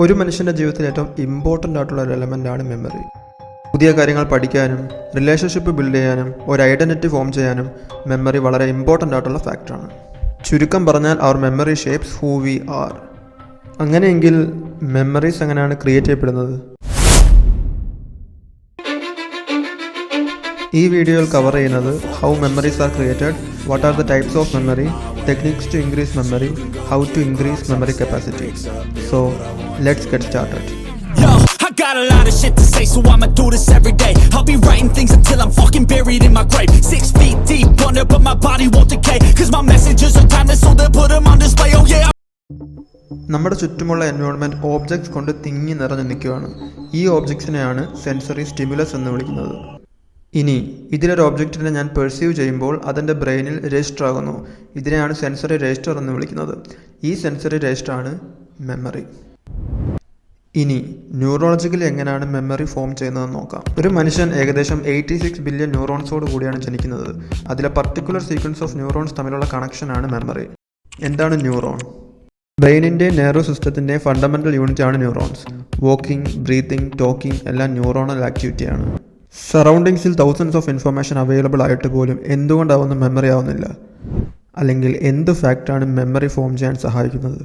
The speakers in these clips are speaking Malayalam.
ഒരു മനുഷ്യൻ്റെ ജീവിതത്തിൽ ഏറ്റവും ഇമ്പോർട്ടൻ്റ് ആയിട്ടുള്ള ഒരു എലമെൻ്റാണ് മെമ്മറി. പുതിയ കാര്യങ്ങൾ പഠിക്കാനും റിലേഷൻഷിപ്പ് ബിൽഡ് ചെയ്യാനും ഒരു ഐഡൻറ്റിറ്റി ഫോം ചെയ്യാനും മെമ്മറി വളരെ ഇമ്പോർട്ടൻ്റ് ആയിട്ടുള്ള ഫാക്ടറാണ്. ചുരുക്കം പറഞ്ഞാൽ അവർ memory shapes who we are. അങ്ങനെയെങ്കിൽ മെമ്മറീസ് എങ്ങനെയാണ് ക്രിയേറ്റ് ചെയ്യപ്പെടുന്നത്? ഈ വീഡിയോയിൽ കവർ ചെയ്യുന്നത് how memories are created, what are the types of memory, techniques to increase memory, how to increase memory capacity. So let's get started. I got a lot of shit to say, so I'ma do this every day. I'll be writing things until I'm fucking buried in my grave. 6 feet deep under, but my body won't decay. Cause my messages are timeless, so they'll put them on display, oh yeah. നമ്മുടെ ചുറ്റുമുള്ള എൻവയോൺമെൻറ്റ് ഓബ്ജക്ട്സ് കൊണ്ട് തിങ്ങി നിറഞ്ഞു നിൽക്കുകയാണ്. ഈ ഓബ്ജക്ട്സിനെയാണ് സെൻസറി സ്റ്റിമുലസ് എന്ന് വിളിക്കുന്നത്. ഇനി ഇതിലൊരു ഒബ്ജക്റ്റിനെ ഞാൻ പെർസീവ് ചെയ്യുമ്പോൾ അതെൻ്റെ ബ്രെയിനിൽ രജിസ്റ്റർ ആകുന്നു. ഇതിനെയാണ് സെൻസറി രജിസ്റ്റർ എന്ന് വിളിക്കുന്നത്. ഈ സെൻസറി രജിസ്റ്ററാണ് മെമ്മറി. ഇനി ന്യൂറോളജിക്കലി എങ്ങനെയാണ് മെമ്മറി ഫോം ചെയ്യുന്നതെന്ന് നോക്കാം. ഒരു മനുഷ്യൻ ഏകദേശം 86 ബില്യൺ ന്യൂറോൺസോട് കൂടിയാണ് ജനിക്കുന്നത്. അതിലെ പർട്ടിക്കുലർ സീക്വൻസ് ഓഫ് ന്യൂറോൺസ് തമ്മിലുള്ള കണക്ഷനാണ് മെമ്മറി. എന്താണ് ന്യൂറോൺ? ബ്രെയിനിൻ്റെ നെർവസ് സിസ്റ്റത്തിൻ്റെ ഫണ്ടമെൻ്റൽ യൂണിറ്റാണ് ന്യൂറോൺസ്. വാക്കിംഗ്, ബ്രീത്തിങ്, ടോക്കിംഗ് എല്ലാം ന്യൂറോണൽ ആക്ടിവിറ്റിയാണ്. സറൗണ്ടിങ്സിൽ തൗസൻഡ്സ് ഓഫ് ഇൻഫർമേഷൻ അവൈലബിൾ ആയിട്ട് പോലും എന്തുകൊണ്ടാവുന്ന മെമ്മറി ആവുന്നില്ല? അല്ലെങ്കിൽ എന്ത് ഫാക്റ്റാണ് മെമ്മറി ഫോം ചെയ്യാൻ സഹായിക്കുന്നത്?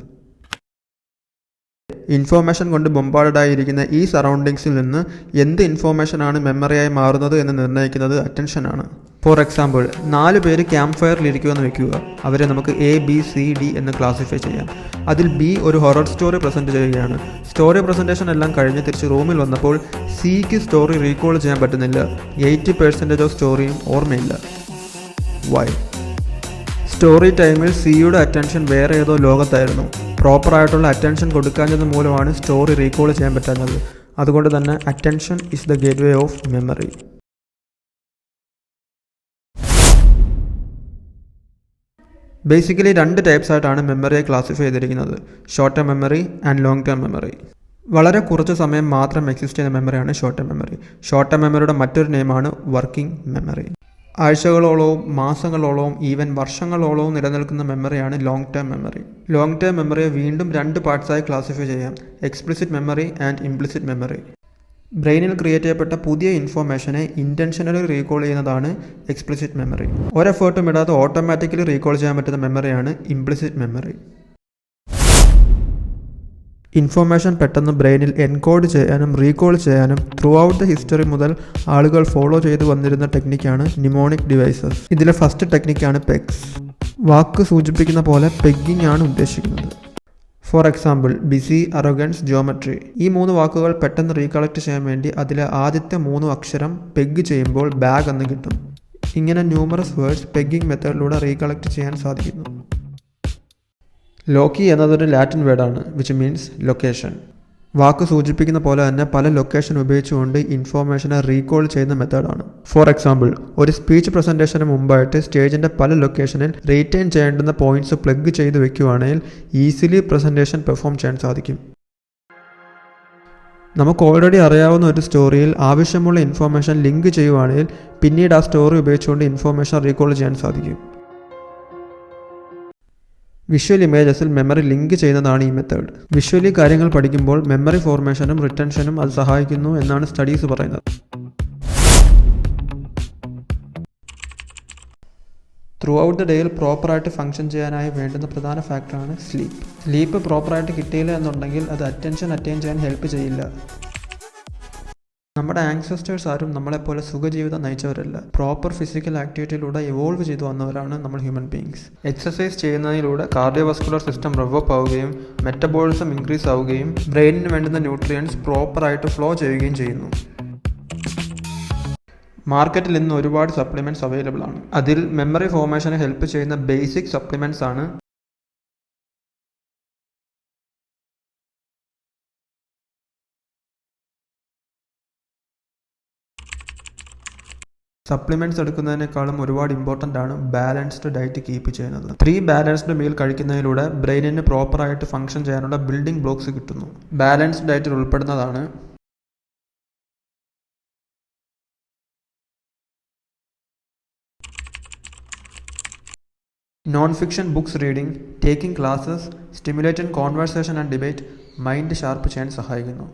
ഇൻഫോർമേഷൻ കൊണ്ട് ബൊമ്പാർഡായിരിക്കുന്ന ഈ സറൗണ്ടിങ്സിൽ നിന്ന് എന്ത് ഇൻഫോർമേഷനാണ് മെമ്മറിയായി മാറുന്നത് എന്ന് നിർണ്ണയിക്കുന്നത് അറ്റൻഷനാണ്. ഫോർ എക്സാമ്പിൾ, 4 പേര് ക്യാമ്പ് ഫയറിൽ ഇരിക്കുമെന്ന് വെക്കുക. അവരെ നമുക്ക് ABCD എന്ന് ക്ലാസിഫൈ ചെയ്യാം. അതിൽ B ഒരു ഹൊറർ സ്റ്റോറി പ്രസൻറ്റ് ചെയ്യുകയാണ്. സ്റ്റോറി പ്രസൻറ്റേഷൻ എല്ലാം കഴിഞ്ഞ് തിരിച്ച് റൂമിൽ വന്നപ്പോൾ Cക്ക് സ്റ്റോറി റീകോൾ ചെയ്യാൻ പറ്റുന്നില്ല. 80% ഓഫ് സ്റ്റോറിയും ഓർമ്മയില്ല. വൈ? സ്റ്റോറി ടൈമിൽ Cയുടെ അറ്റൻഷൻ വേറെ ഏതോ ലോകത്തായിരുന്നു. പ്രോപ്പറായിട്ടുള്ള അറ്റൻഷൻ കൊടുക്കാഞ്ഞത് മൂലമാണ് സ്റ്റോറി റീകോൾ ചെയ്യാൻ പറ്റാഞ്ഞത്. അതുകൊണ്ട് തന്നെ attention is the gateway of memory. Basically 2 types ആയിട്ടാണ് മെമ്മറിയെ ക്ലാസിഫൈ ചെയ്തിരിക്കുന്നത്: short term memory and long term memory. വളരെ കുറച്ച് സമയം മാത്രം എക്സിസ്റ്റ് ചെയ്യുന്ന മെമ്മറിയാണ് short term memory. Short term മെമ്മറിയുടെ മറ്റൊരു നെയിമാണ് വർക്കിംഗ് മെമ്മറി. ആഴ്ചകളോളവും മാസങ്ങളോളവും ഈവൻ വർഷങ്ങളോളവും നിലനിൽക്കുന്ന മെമ്മറിയാണ് long term memory. Long term മെമ്മറിയെ വീണ്ടും 2 പാർട്സായി ക്ലാസിഫൈ ചെയ്യാം: explicit memory and implicit memory. ബ്രെയിനിൽ ക്രിയേറ്റ് ചെയ്യപ്പെട്ട പുതിയ ഇൻഫോർമേഷനെ ഇൻറ്റൻഷനലി റീകോൾ ചെയ്യുന്നതാണ് എക്സ്പ്ലിസിറ്റ് മെമ്മറി. ഒരെഫേർട്ടും ഇടാതെ ഓട്ടോമാറ്റിക്കലി റീകോൾ ചെയ്യാൻ പറ്റുന്ന മെമ്മറിയാണ് ഇംപ്ലിസിറ്റ് മെമ്മറി. ഇൻഫോർമേഷൻ പെട്ടെന്ന് ബ്രെയിനിൽ എൻകോഡ് ചെയ്യാനും റീകോൾ ചെയ്യാനും ത്രൂ ഔട്ട് ദ ഹിസ്റ്ററി മുതൽ ആളുകൾ ഫോളോ ചെയ്തു വന്നിരുന്ന ടെക്നിക്കാണ് നിമോണിക് ഡിവൈസസ്. ഇതിലെ ഫസ്റ്റ് ടെക്നിക്കാണ് പെഗ്സ്. വാക്ക് സൂചിപ്പിക്കുന്ന പോലെ പെഗ്ഗിംഗ് ആണ് ഉദ്ദേശിക്കുന്നത്. For example, busy, arrogance, geometry. ഈ 3 വാക്കുകൾ പെട്ടെന്ന് റീകളക്ട് ചെയ്യാൻ വേണ്ടി അതിലെ ആദ്യത്തെ 3 അക്ഷരം പെഗ് ചെയ്യുമ്പോൾ ബാഗ് എന്ന് കിട്ടും. ഇങ്ങനെ ന്യൂമറസ് വേർഡ്സ് പെഗ്ഗിംഗ് മെത്തേഡിലൂടെ റീകളക്ട് ചെയ്യാൻ സാധിക്കുന്നു. ലോക്കി എന്നതൊരു ലാറ്റിൻ വേർഡാണ്, വിച്ച് മീൻസ് ലൊക്കേഷൻ. വാക്ക് സൂചിപ്പിക്കുന്ന പോലെ തന്നെ പല ലൊക്കേഷൻ ഉപയോഗിച്ചുകൊണ്ട് ഇൻഫോർമേഷനെ റീകോൾ ചെയ്യുന്ന മെത്തേഡാണ്. ഫോർ എക്സാമ്പിൾ, ഒരു സ്പീച്ച് പ്രസൻറ്റേഷന് മുമ്പായിട്ട് സ്റ്റേജിൻ്റെ പല ലൊക്കേഷനിൽ റീറ്റെയിൻ ചെയ്യേണ്ടുന്ന പോയിന്റ്സ് പ്ലഗ് ചെയ്ത് വെക്കുകയാണെങ്കിൽ ഈസിലി പ്രസൻറ്റേഷൻ പെർഫോം ചെയ്യാൻ സാധിക്കും. നമുക്ക് ഓൾറെഡി അറിയാവുന്ന ഒരു സ്റ്റോറിയിൽ ആവശ്യമുള്ള ഇൻഫോർമേഷൻ ലിങ്ക് ചെയ്യുകയാണെങ്കിൽ പിന്നീട് ആ സ്റ്റോറി ഉപയോഗിച്ചുകൊണ്ട് ഇൻഫോർമേഷൻ റീകോൾ ചെയ്യാൻ സാധിക്കും. വിഷ്വൽ ഇമേജസിൽ മെമ്മറി ലിങ്ക് ചെയ്യുന്നതാണ് ഈ മെത്തേഡ്. വിഷ്വലി കാര്യങ്ങൾ പഠിക്കുമ്പോൾ മെമ്മറി ഫോർമേഷനും റിട്ടൻഷനും അത് സഹായിക്കുന്നു എന്നാണ് സ്റ്റഡീസ് പറയുന്നത്. ത്രൂ ഔട്ട് ദ ഡേയിൽ പ്രോപ്പറായിട്ട് ഫംഗ്ഷൻ ചെയ്യാനായി വേണ്ടുന്ന പ്രധാന ഫാക്ടറാണ് സ്ലീപ്പ്. സ്ലീപ്പ് പ്രോപ്പറായിട്ട് കിട്ടിയില്ല എന്നുണ്ടെങ്കിൽ അത് അറ്റൻഷൻ അറ്റൈൻ ചെയ്യാൻ ഹെൽപ്പ് ചെയ്യില്ല. നമ്മുടെ ആൻസസ്റ്റേഴ്സ് ആരും നമ്മളെപ്പോലെ സുഖജീവിതം നയിച്ചവരല്ല. പ്രോപ്പർ ഫിസിക്കൽ ആക്ടിവിറ്റിയിലൂടെ ഇവോൾവ് ചെയ്തു വന്നവരാണ് നമ്മൾ ഹ്യൂമൻ ബീങ്സ്. എക്സസൈസ് ചെയ്യുന്നതിലൂടെ കാർഡിയോവാസ്കുലർ സിസ്റ്റം റെവപ്പ് ആവുകയും മെറ്റബോളിസം ഇൻക്രീസ് ആവുകയും ബ്രെയിനിന് വേണ്ടുന്ന ന്യൂട്രിയൻസ് പ്രോപ്പറായിട്ട് ഫ്ലോ ചെയ്യുകയും ചെയ്യുന്നു. മാർക്കറ്റിൽ ഇന്ന് ഒരുപാട് സപ്ലിമെൻറ്റ്സ് അവൈലബിൾ ആണ്. അതിൽ മെമ്മറി ഫോർമേഷനെ ഹെൽപ്പ് ചെയ്യുന്ന ബേസിക് സപ്ലിമെൻറ്റ്സ് ആണ് സപ്ലിമെൻറ്റ്സ് എടുക്കുന്നതിനേക്കാളും ഒരുപാട് ഇമ്പോർട്ടൻ്റ് ആണ് ബാലൻസ്ഡ് ഡയറ്റ് കീപ്പ് ചെയ്യുന്നത്. 3 ബാലൻസ്ഡ് മീൽ കഴിക്കുന്നതിലൂടെ ബ്രെയിനിന് പ്രോപ്പറായിട്ട് ഫംഗ്ഷൻ ചെയ്യാനുള്ള ബിൽഡിംഗ് ബ്ലോക്സ് കിട്ടുന്നു. ബാലൻസ്ഡ് ഡയറ്റിൽ ഉൾപ്പെടുന്നതാണ് non-fiction books reading, taking classes, stimulating conversation and debate, mind sharp ചെയ്യാൻ സഹായിക്കുന്നു.